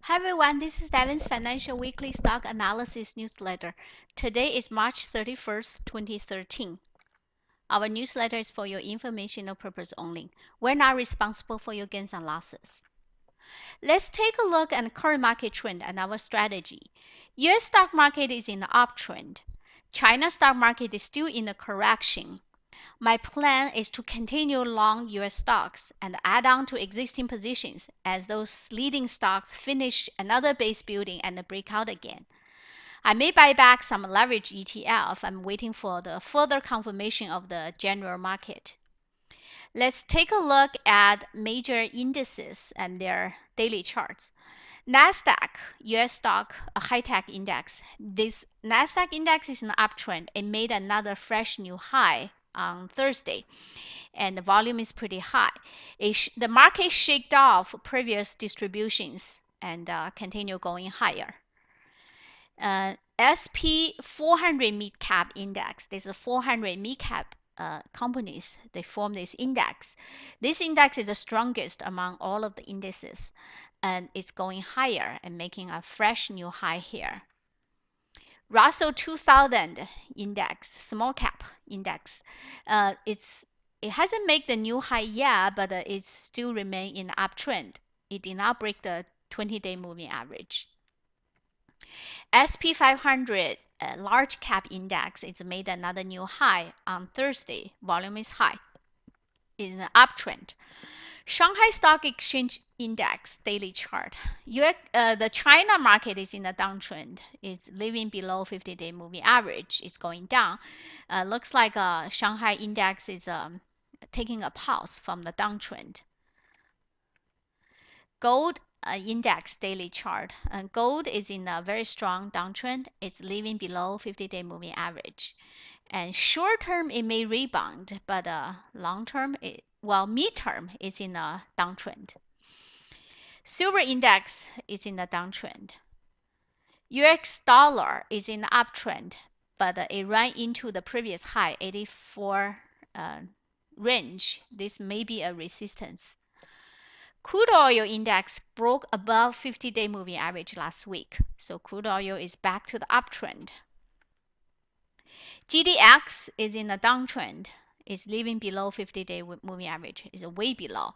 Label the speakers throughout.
Speaker 1: Hi everyone, this is Devins Financial Weekly Stock Analysis Newsletter. Today is March 31st, 2013. Our newsletter is for your informational purpose only. We're not responsible for your gains and losses. Let's take a look at the current market trend and our strategy. US stock market is in the uptrend. China stock market is still in a correction. My plan is to continue long US stocks and add on to existing positions as those leading stocks finish another base building and break out again. I may buy back some leverage ETF. I'm waiting for the further confirmation of the general market. Let's take a look at major indices and their daily charts. NASDAQ, US stock, a high-tech index. This NASDAQ index is an uptrend. It made another fresh new high on Thursday, and the volume is pretty high. The market shaked off previous distributions and continue going higher. SP 400 mid cap index. There's a 400 mid cap companies. They form this index. This index is the strongest among all of the indices, and it's going higher and making a fresh new high here. Russell 2000 index, small cap index. It hasn't made the new high yet, but it still remain in the uptrend. It did not break the 20-day moving average. SP 500 large cap index, it's made another new high on Thursday. Volume is high. It's an uptrend. Shanghai Stock Exchange Index daily chart. The China market is in a downtrend. It's living below 50-day moving average. It's going down. Looks like Shanghai Index is taking a pause from the downtrend. Gold index daily chart. Gold is in a very strong downtrend. It's living below 50-day moving average. And short term, it may rebound, but long term, mid-term is in a downtrend. Silver index is in a downtrend. US dollar is in the uptrend, but it ran into the previous high, 84 range. This may be a resistance. Crude oil index broke above 50-day moving average last week, so crude oil is back to the uptrend. GDX is in a downtrend. It's living below 50-day moving average. It's way below.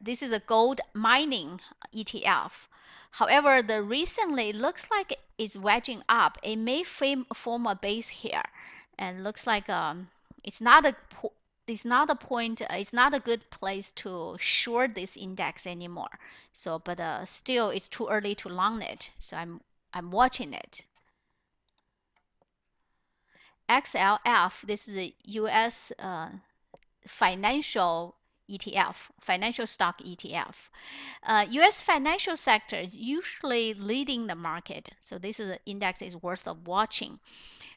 Speaker 1: This is a gold mining ETF. However, recently it looks like it's wedging up. It may form a base here, and looks like it's not a good place to short this index anymore. So, but still, it's too early to long it. So I'm watching it. XLF, this is a U.S. Financial ETF, financial stock ETF. U.S. financial sector is usually leading the market, so this is an index is worth of watching.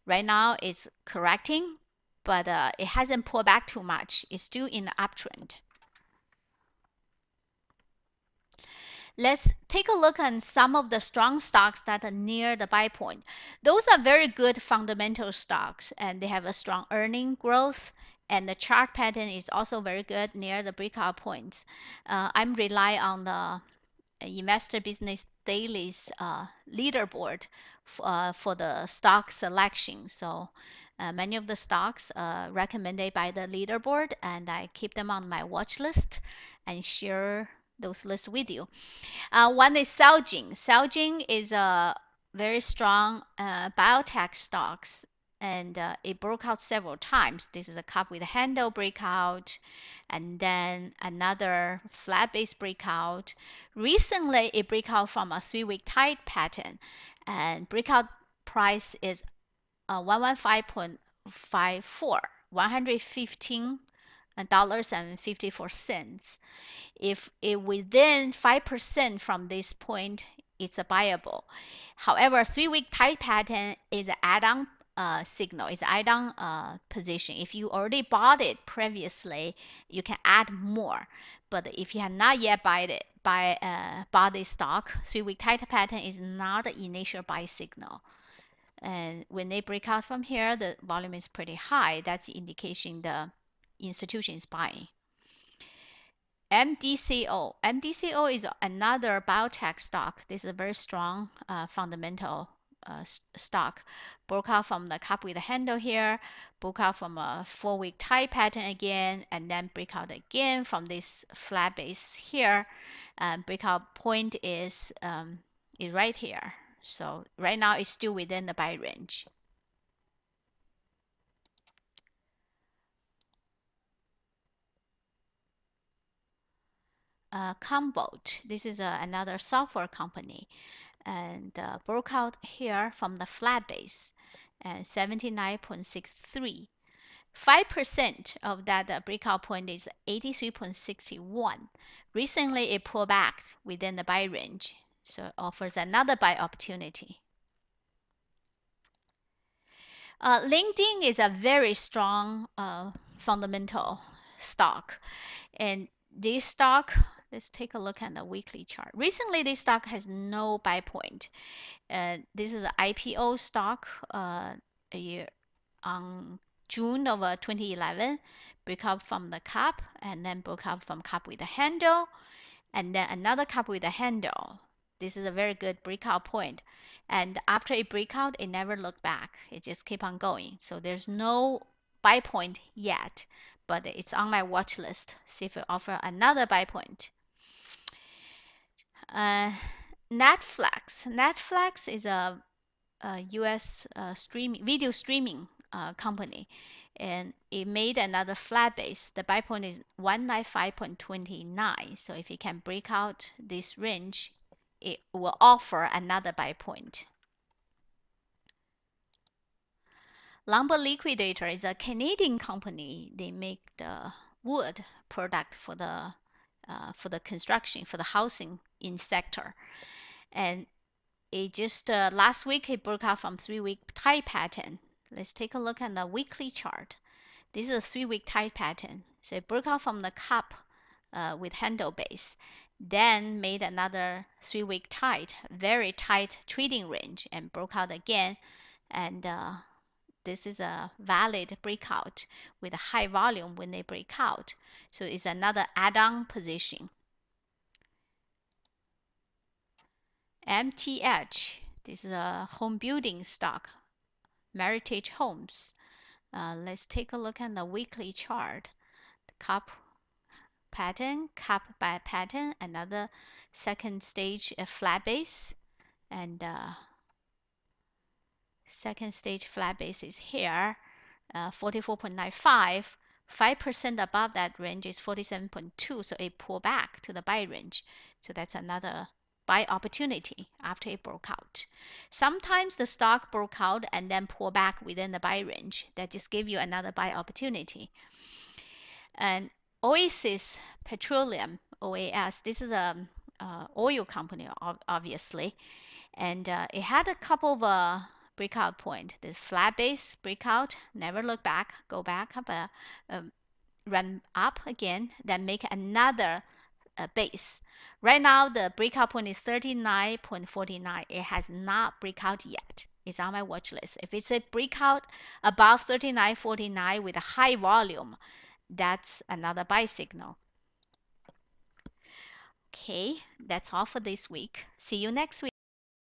Speaker 1: Right now, it's correcting, but it hasn't pulled back too much. It's still in the uptrend. Let's take a look at some of the strong stocks that are near the buy point. Those are very good fundamental stocks, and they have a strong earning growth, and the chart pattern is also very good near the breakout points. I'm relying on the Investor Business Daily's leaderboard for the stock selection. So many of the stocks recommended by the leaderboard, and I keep them on my watch list and share those lists with you. One is Celgene. Celgene is a very strong biotech stocks, and it broke out several times. This is a cup with a handle breakout, and then another flat base breakout. Recently, it break out from a 3-week tight pattern, and breakout price is 115.54, $115.54. If it within 5% from this point, it's a buyable. However, 3-week tight pattern is an add-on signal, is add-on position. If you already bought it previously, you can add more. But if you have not yet bought this stock, 3-week tight pattern is not the initial buy signal. And when they break out from here, the volume is pretty high. That's the indication the institution is buying. MDCO. MDCO is another biotech stock. This is a very strong fundamental stock. Broke out from the cup with the handle here, broke out from a 4-week tie pattern again, and then break out again from this flat base here. Breakout point is right here. So right now it's still within the buy range. Combot. This is another software company, and broke out here from the flat base and 79.63. 5% of that breakout point is 83.61. Recently, it pulled back within the buy range, so it offers another buy opportunity. LinkedIn is a very strong fundamental stock. And this stock, let's take a look at the weekly chart. Recently, this stock has no buy point. This is an IPO stock a year on June of 2011. Broke up from the cup and then broke up from cup with a handle and then another cup with a handle. This is a very good breakout point. And after it break out, it never looked back. It just keep on going. So there's no buy point yet, but it's on my watch list. See if it offer another buy point. Netflix. Netflix is a US video streaming company, and it made another flat base. The buy point is 195.29. So if you can break out this range, it will offer another buy point. Lumber Liquidator is a Canadian company. They make the wood product for the construction, for the housing in sector. And it just last week it broke out from 3-week tie pattern. Let's take a look at the weekly chart. This is a 3-week tie pattern. So it broke out from the cup with handle base, then made another 3-week tight, very tight trading range, and broke out again. And this is a valid breakout with a high volume when they break out. So it's another add-on position. MTH, this is a home building stock, Meritage Homes. Let's take a look at the weekly chart. The cup pattern, cup by pattern, another second stage flat base, and second stage flat base is here, 44.95. 5% above that range is 47.2, so it pulled back to the buy range. So that's another buy opportunity after it broke out. Sometimes the stock broke out and then pull back within the buy range. That just give you another buy opportunity. And Oasis Petroleum, OAS, this is a oil company, obviously, and it had a couple of breakout point. This flat base breakout, never look back, go back up, run up again, then make another base. Right now, the breakout point is 39.49. It has not break out yet. It's on my watch list. If it's a breakout above 39.49 with a high volume, that's another buy signal. Okay, that's all for this week. See you next week.